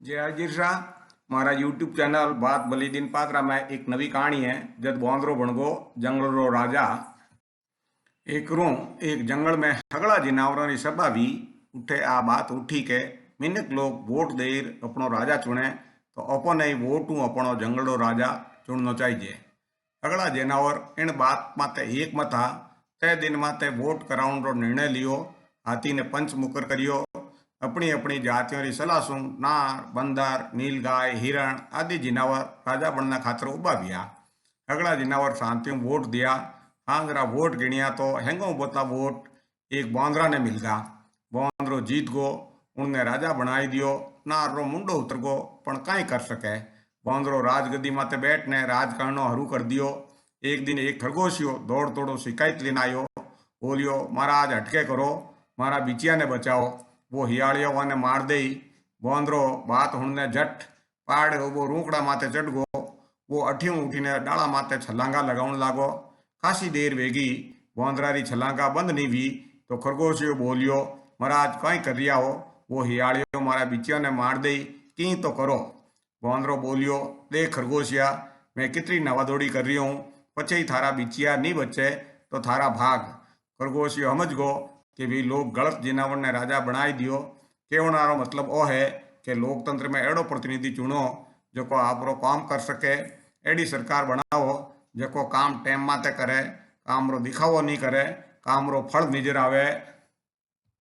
जय हाजिर शाह। मारा यूट्यूब चैनल बात बलीदीन पात्रा में एक नवी कहानी है। जद बौंदरो बणगो जंगल रो राजा। एक रू एक जंगल में हगड़ा जिनावरों की सभा भी उठे। आ बात उठी के मिनक लोग वोट देर अपनो राजा चुने तो अपन ही वोट हूँ अपनो जंगल रो राजा चुनना चाहिए। हगड़ा जिनावर इन बात माते एक मत था। तय दिन माते वोट कराउन रो निर्णय लियो। हाथी ने पंच मुकर करियो। अपनी अपनी जातियों की सलाह सुन नार बंदर नीलगाय हिरण आदि जिनावर राजा बनना खातर उभा दिया। हगड़ा जिनावर शांति वोट दिया। हाँ जरा वोट गिणिया तो हेंगो बोता वोट एक बौंदरा ने मिल गया। बौंदरो जीत गो। उनने राजा बनाई दियो। नार रो मुंडो उतर गो पण काई कर सके। बौंदरो राजगद्दी माते बैठ ने राज करनो हरू कर दियो। एक दिन एक खरगोशियो दौड़ तोड़ो शिकायत लेना आयो। बोलियो महाराज हटके करो, मारा बिचिया ने बचाओ। वो हियाड़ियों वाने मार दे। बौंदरो बात हुणने झट पहाड़ वो रूकड़ा माथे चढ़ गो। वो अठियों उठीने डाला माथे छलांगा लगाउण लागो। खासी देर वेगी बौंदरा री छलांगा बंद नहीं हुई तो खरगोशियो बोलियो महाराज कई कर रिया हो। वो हियाड़ियों मारा बिचिया ने मार दई की तो करो। बौंदरो बोलियो देख खरगोशिया मैं कितनी नवादौड़ी कर रही हूँ, पछे ही थारा बिचिया नहीं बचे तो थारा भाग। खरगोशियो समझ गो कि भी लोग गलत जिनावर ने राजा बनाई दियो। कहनारो मतलब ओ है कि लोकतंत्र में एड़ो प्रतिनिधि चुनो जो आपरो काम कर सके। एडी सरकार बनाओ जो काम टाइम माते करे, काम रो दिखावो नहीं करे, काम रो फल नजर आवे।